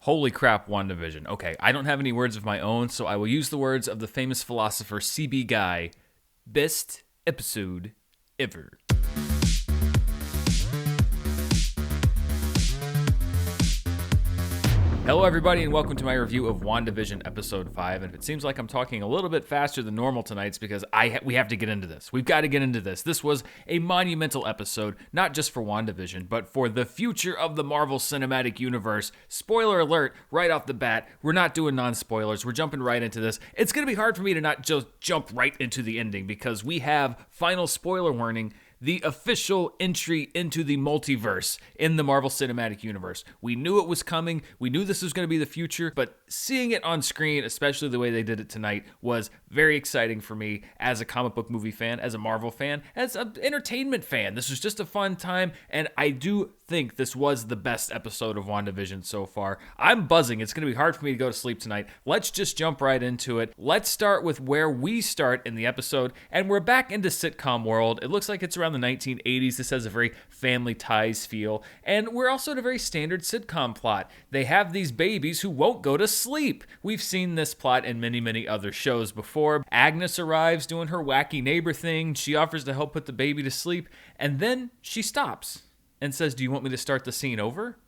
Holy crap, WandaVision. Okay, I don't have any words of my own, so I will use the words of the famous philosopher CB Guy. Best episode ever. Hello everybody and welcome to my review of WandaVision episode 5, and if it seems like I'm talking a little bit faster than normal tonight, it's because we have to get into this. We've got to get into this. This was a monumental episode, not just for WandaVision, but for the future of the Marvel Cinematic Universe. Spoiler alert, right off the bat, we're not doing non-spoilers, we're jumping right into this. It's going to be hard for me to not just jump right into the ending, because we have, final spoiler warning, the official entry into the multiverse in the Marvel Cinematic Universe. We knew it was coming, we knew this was going to be the future, but seeing it on screen, especially the way they did it tonight, was very exciting for me as a comic book movie fan, as a Marvel fan, as an entertainment fan. This was just a fun time, and I do think this was the best episode of WandaVision so far. I'm buzzing. It's going to be hard for me to go to sleep tonight. Let's just jump right into it. Let's start with where we start in the episode, and we're back into sitcom world. It looks like it's around the 1980s. This has a very Family Ties feel, and we're also at a very standard sitcom plot. They have these babies who won't go to sleep. We've seen this plot in many other shows before. Agnes arrives doing her wacky neighbor thing. She offers to help put the baby to sleep, and then she stops and says, "Do you want me to start the scene over?"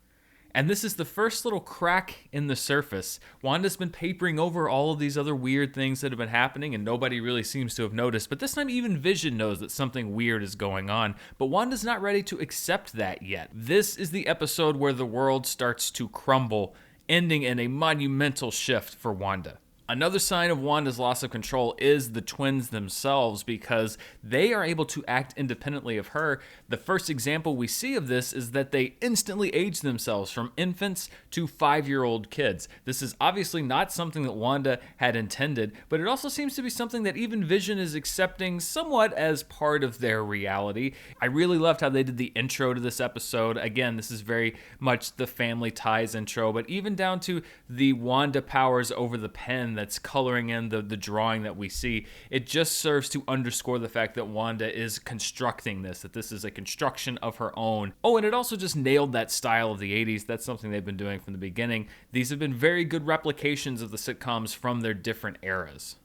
And this is the first little crack in the surface. Wanda's been papering over all of these other weird things that have been happening, and nobody really seems to have noticed. But this time, even Vision knows that something weird is going on. But Wanda's not ready to accept that yet. This is the episode where the world starts to crumble, ending in a monumental shift for Wanda. Another sign of Wanda's loss of control is the twins themselves, because they are able to act independently of her. The first example we see of this is that they instantly age themselves from infants to 5-year-old kids. This is obviously not something that Wanda had intended, but it also seems to be something that even Vision is accepting somewhat as part of their reality. I really loved how they did the intro to this episode. Again, this is very much the Family Ties intro, but even down to the Wanda powers over the pen that's coloring in the drawing that we see, it just serves to underscore the fact that Wanda is constructing this, that this is a construction of her own. Oh, and it also just nailed that style of the 80s. That's something they've been doing from the beginning. These have been very good replications of the sitcoms from their different eras.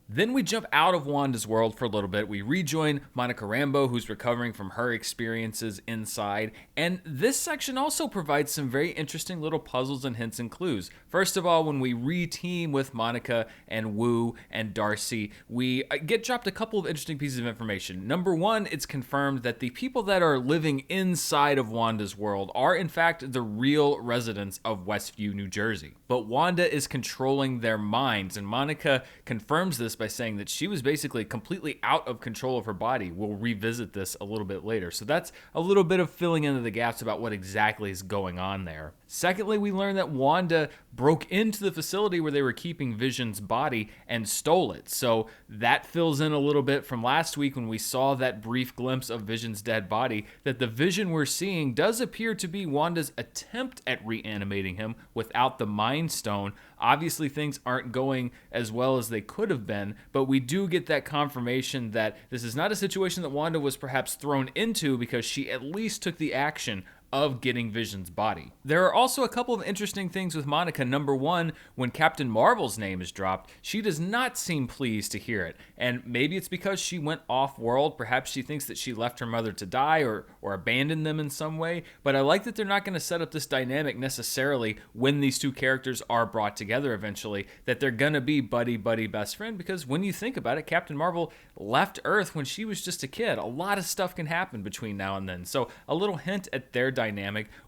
Then we jump out of Wanda's world for a little bit. We rejoin Monica Rambeau, who's recovering from her experiences inside. And this section also provides some very interesting little puzzles and hints and clues. First of all, when we re-team with Monica and Wu and Darcy, we get dropped a couple of interesting pieces of information. Number one, it's confirmed that the people that are living inside of Wanda's world are in fact the real residents of Westview, New Jersey. But Wanda is controlling their minds, and Monica confirms this by saying that she was basically completely out of control of her body. We'll revisit this a little bit later. So that's a little bit of filling in the gaps about what exactly is going on there. Secondly, we learn that Wanda broke into the facility where they were keeping Vision's body and stole it. So that fills in a little bit from last week when we saw that brief glimpse of Vision's dead body, that the Vision we're seeing does appear to be Wanda's attempt at reanimating him without the Mind Stone. Obviously, things aren't going as well as they could have been, but we do get that confirmation that this is not a situation that Wanda was perhaps thrown into, because she at least took the action of getting Vision's body. There are also a couple of interesting things with Monica. Number one, when Captain Marvel's name is dropped, she does not seem pleased to hear it. And maybe it's because she went off-world. Perhaps she thinks that she left her mother to die or abandoned them in some way. But I like that they're not going to set up this dynamic necessarily when these two characters are brought together eventually, that they're going to be buddy best friend, because when you think about it, Captain Marvel left Earth when she was just a kid. A lot of stuff can happen between now and then. So a little hint at their dynamic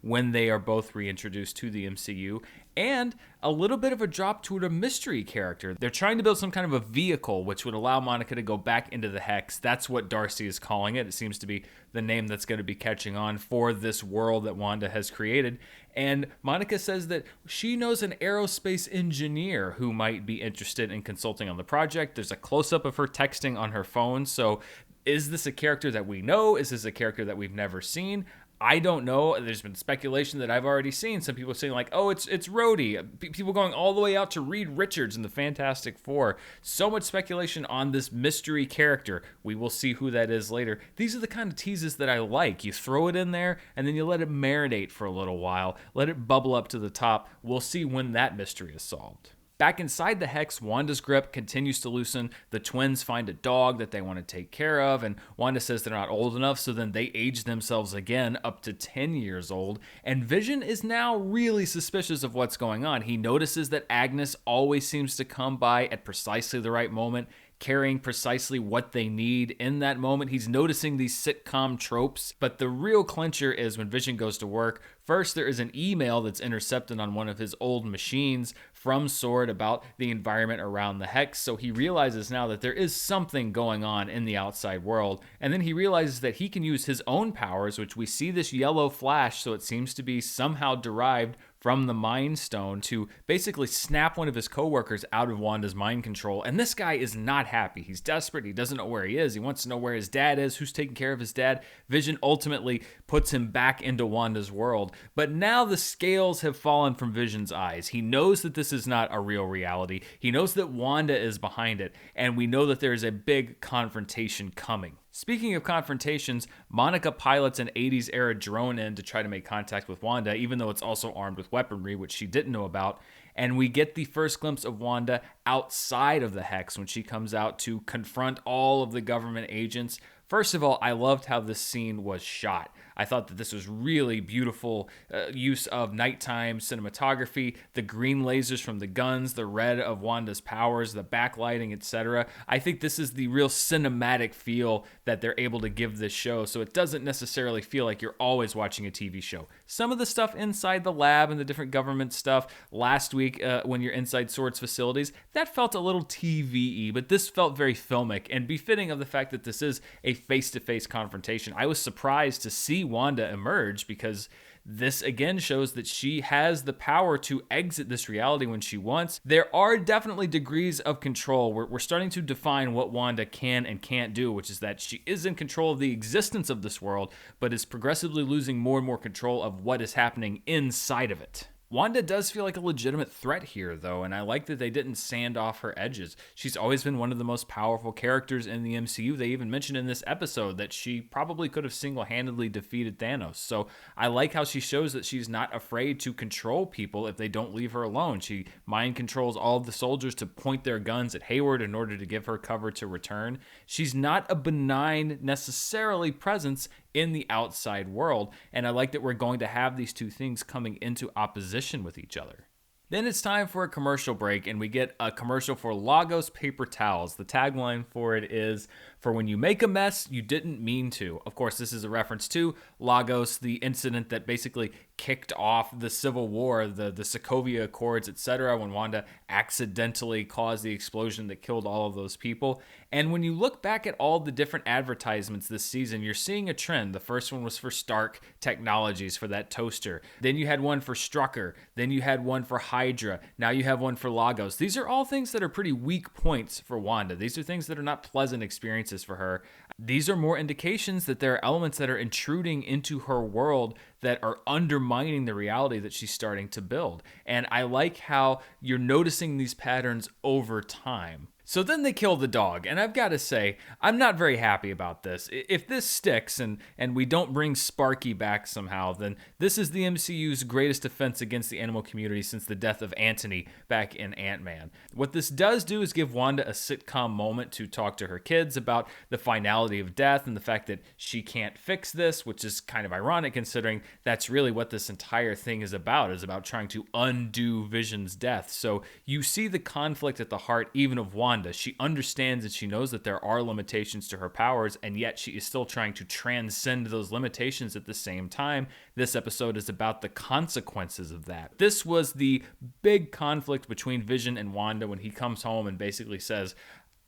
when they are both reintroduced to the MCU, and a little bit of a drop toward a mystery character. They're trying to build some kind of a vehicle which would allow Monica to go back into the Hex. That's what Darcy is calling it. It seems to be the name that's going to be catching on for this world that Wanda has created. And Monica says that she knows an aerospace engineer who might be interested in consulting on the project. There's a close-up of her texting on her phone, so is this a character that we know? Is this a character that we've never seen? I don't know. There's been speculation that I've already seen. Some people saying like, "Oh, it's Rhodey." People going all the way out to Reed Richards in the Fantastic Four. So much speculation on this mystery character. We will see who that is later. These are the kind of teases that I like. You throw it in there and then you let it marinate for a little while. Let it bubble up to the top. We'll see when that mystery is solved. Back inside the Hex, Wanda's grip continues to loosen. The twins find a dog that they want to take care of, and Wanda says they're not old enough, so then they age themselves again up to 10 years old. And Vision is now really suspicious of what's going on. He notices that Agnes always seems to come by at precisely the right moment, carrying precisely what they need in that moment. He's noticing these sitcom tropes, but the real clincher is when Vision goes to work. First, there is an email that's intercepted on one of his old machines from SWORD about the environment around the Hex, so he realizes now that there is something going on in the outside world, and then he realizes that he can use his own powers, which we see this yellow flash, so it seems to be somehow derived from the Mind Stone, to basically snap one of his coworkers out of Wanda's mind control. And this guy is not happy. He's desperate. He doesn't know where he is. He wants to know where his dad is, who's taking care of his dad. Vision ultimately puts him back into Wanda's world. But now the scales have fallen from Vision's eyes. He knows that this is not a real reality. He knows that Wanda is behind it. And we know that there is a big confrontation coming. Speaking of confrontations, Monica pilots an 80s era drone in to try to make contact with Wanda, even though it's also armed with weaponry, which she didn't know about. And we get the first glimpse of Wanda outside of the Hex when she comes out to confront all of the government agents. First of all, I loved how this scene was shot. I thought that this was really beautiful use of nighttime cinematography, the green lasers from the guns, the red of Wanda's powers, the backlighting, etc. I think this is the real cinematic feel that they're able to give this show, so it doesn't necessarily feel like you're always watching a TV show. Some of the stuff inside the lab and the different government stuff last week when you're inside SWORD's facilities, that felt a little TV-y, but this felt very filmic and befitting of the fact that this is a face-to-face confrontation. I was surprised to see Wanda emerge because this again shows that she has the power to exit this reality when she wants. There are definitely degrees of control. We're starting to define what Wanda can and can't do, which is that she is in control of the existence of this world, but is progressively losing more and more control of what is happening inside of it. Wanda does feel like a legitimate threat here, though, and I like that they didn't sand off her edges. She's always been one of the most powerful characters in the MCU. They even mentioned in this episode that she probably could have single-handedly defeated Thanos. So I like how she shows that she's not afraid to control people if they don't leave her alone. She mind controls all of the soldiers to point their guns at Hayward in order to give her cover to return. She's not a benign, necessarily, presence in the outside world, and I like that we're going to have these two things coming into opposition with each other. Then it's time for a commercial break, and we get a commercial for Lagos paper towels. The tagline for it is, "For when you make a mess, you didn't mean to." Of course, this is a reference to Lagos, the incident that basically kicked off the Civil War, the Sokovia Accords, etc., when Wanda accidentally caused the explosion that killed all of those people. And when you look back at all the different advertisements this season, you're seeing a trend. The first one was for Stark Technologies for that toaster. Then you had one for Strucker. Then you had one for Hydra. Now you have one for Lagos. These are all things that are pretty weak points for Wanda. These are things that are not pleasant experiences for her. These are more indications that there are elements that are intruding into her world that are undermining the reality that she's starting to build. And I like how you're noticing these patterns over time. So then they kill the dog, and I've got to say, I'm not very happy about this. If this sticks and we don't bring Sparky back somehow, then this is the MCU's greatest offense against the animal community since the death of Antony back in Ant-Man. What this does do is give Wanda a sitcom moment to talk to her kids about the finality of death and the fact that she can't fix this, which is kind of ironic considering that's really what this entire thing is about trying to undo Vision's death. So you see the conflict at the heart even of Wanda. She understands and she knows that there are limitations to her powers, and yet she is still trying to transcend those limitations at the same time. This episode is about the consequences of that. This was the big conflict between Vision and Wanda when he comes home and basically says,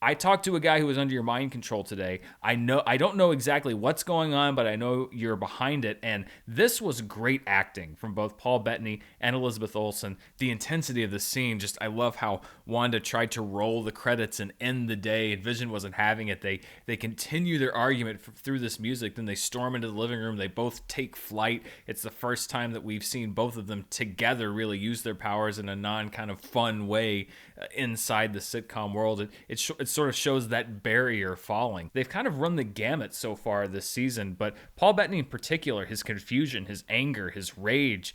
I talked to a guy who was under your mind control today. I don't know exactly what's going on, but I know you're behind it. And this was great acting from both Paul Bettany and Elizabeth Olsen. The intensity of the scene, just I love how Wanda tried to roll the credits and end the day, and Vision wasn't having it. They continue their argument through this music. Then they storm into the living room. They both take flight. It's the first time that we've seen both of them together really use their powers in a non kind of fun way inside the sitcom world. It sort of shows that barrier falling. They've kind of run the gamut so far this season, but Paul Bettany in particular, his confusion, his anger, his rage,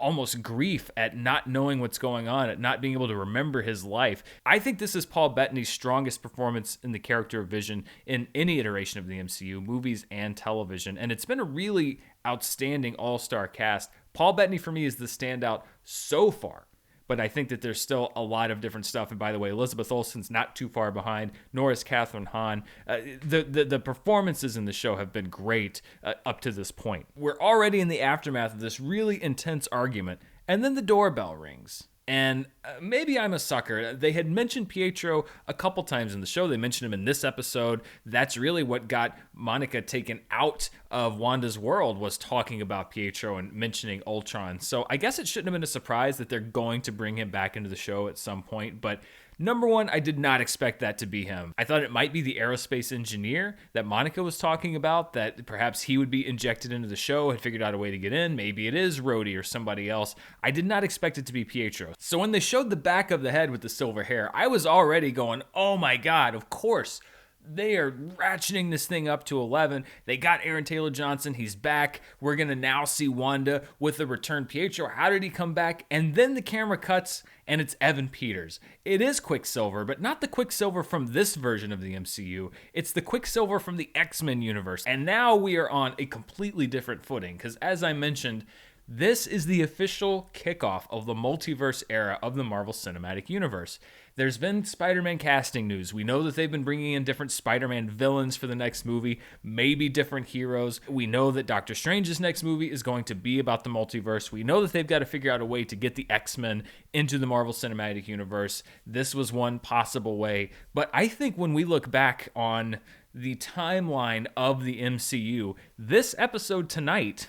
almost grief at not knowing what's going on, at not being able to remember his life. I think this is Paul Bettany's strongest performance in the character of Vision in any iteration of the MCU, movies and television, and it's been a really outstanding all-star cast. Paul Bettany for me is the standout so far. But I think that there's still a lot of different stuff. And by the way, Elizabeth Olsen's not too far behind, nor is Kathryn Hahn. The performances in the show have been great up to this point. We're already in the aftermath of this really intense argument, and then the doorbell rings. And maybe I'm a sucker. They had mentioned Pietro a couple times in the show. They mentioned him in this episode. That's really what got Monica taken out of Wanda's world, was talking about Pietro and mentioning Ultron. So I guess it shouldn't have been a surprise that they're going to bring him back into the show at some point. But number one, I did not expect that to be him. I thought it might be the aerospace engineer that Monica was talking about, that perhaps he would be injected into the show, had figured out a way to get in. Maybe it is Rhodey or somebody else. I did not expect it to be Pietro. So when they showed the back of the head with the silver hair, I was already going, oh my God, of course. They are ratcheting this thing up to 11. They got Aaron Taylor Johnson. He's back. We're going to now see Wanda with the return Pietro. How did he come back? And then the camera cuts and it's Evan Peters. It is Quicksilver, but not the Quicksilver from this version of the MCU. It's the Quicksilver from the X-Men universe. And now we are on a completely different footing because, as I mentioned, this is the official kickoff of the multiverse era of the Marvel Cinematic Universe. There's been Spider-Man casting news. We know that they've been bringing in different Spider-Man villains for the next movie, maybe different heroes. We know that Doctor Strange's next movie is going to be about the multiverse. We know that they've got to figure out a way to get the X-Men into the Marvel Cinematic Universe. This was one possible way. But I think when we look back on the timeline of the MCU, this episode tonight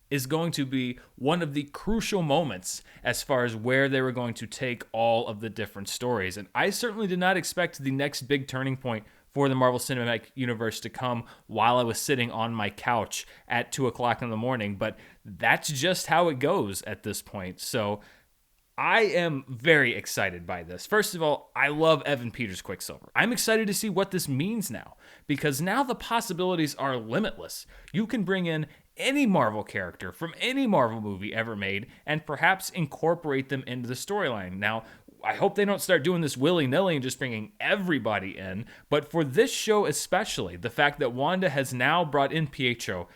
is going to be one of the crucial moments as far as where they were going to take all of the different stories. And I certainly did not expect the next big turning point for the Marvel Cinematic Universe to come while I was sitting on my couch at 2 o'clock in the morning, but that's just how it goes at this point. So I am very excited by this. First of all, I love Evan Peters' Quicksilver. I'm excited to see what this means now, because now the possibilities are limitless. You can bring in any Marvel character from any Marvel movie ever made and perhaps incorporate them into the storyline. Now, I hope they don't start doing this willy-nilly and just bringing everybody in, but for this show especially, the fact that Wanda has now brought in Pietro,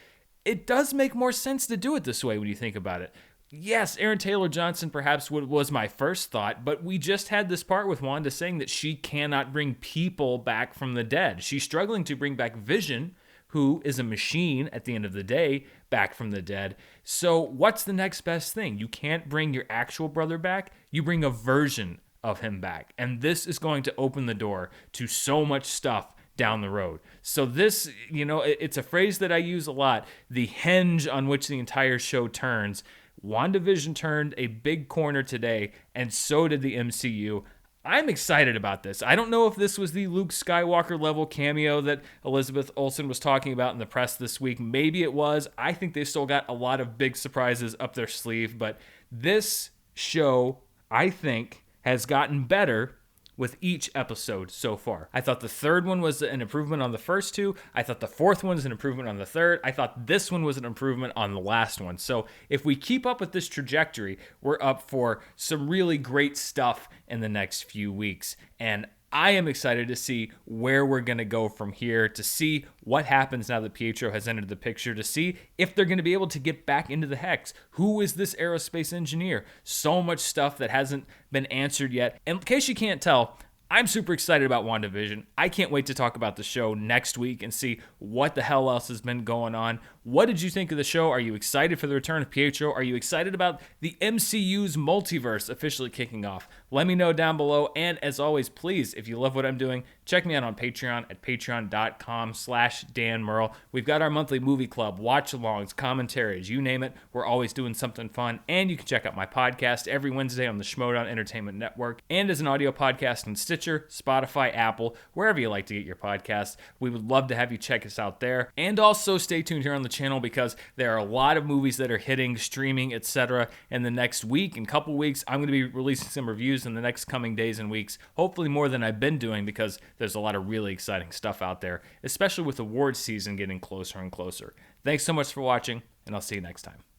it does make more sense to do it this way when you think about it. Yes, Aaron Taylor Johnson perhaps was my first thought, but we just had this part with Wanda saying that she cannot bring people back from the dead. She's struggling to bring back Vision, who is a machine at the end of the day, back from the dead. So what's the next best thing? You can't bring your actual brother back. You bring a version of him back. And this is going to open the door to so much stuff down the road. So this, it's a phrase that I use a lot, the hinge on which the entire show turns. WandaVision turned a big corner today, and so did the MCU. I'm excited about this. I don't know if this was the Luke Skywalker level cameo that Elizabeth Olsen was talking about in the press this week. Maybe it was. I think they still got a lot of big surprises up their sleeve, but this show, I think, has gotten better with each episode so far. I thought the third one was an improvement on the first two. I thought the fourth one was an improvement on the third. I thought this one was an improvement on the last one. So if we keep up with this trajectory, we're up for some really great stuff in the next few weeks. And I am excited to see where we're going to go from here, to see what happens now that Pietro has entered the picture, to see if they're going to be able to get back into the Hex. Who is this aerospace engineer? So much stuff that hasn't been answered yet. And in case you can't tell, I'm super excited about WandaVision. I can't wait to talk about the show next week and see what the hell else has been going on. What did you think of the show? Are you excited for the return of Pietro? Are you excited about the MCU's multiverse officially kicking off? Let me know down below. And as always, please, if you love what I'm doing, check me out on Patreon at patreon.com/Dan Murrell. We've got our monthly movie club, watch-alongs, commentaries, you name it. We're always doing something fun. And you can check out my podcast every Wednesday on the Schmodown Entertainment Network and as an audio podcast on Stitcher, Spotify, Apple, wherever you like to get your podcasts. We would love to have you check us out there. And also stay tuned here on the channel because there are a lot of movies that are hitting, streaming, etc. in the next week and couple weeks. I'm going to be releasing some reviews in the next coming days and weeks, hopefully more than I've been doing because there's a lot of really exciting stuff out there, especially with awards season getting closer and closer. Thanks so much for watching, and I'll see you next time.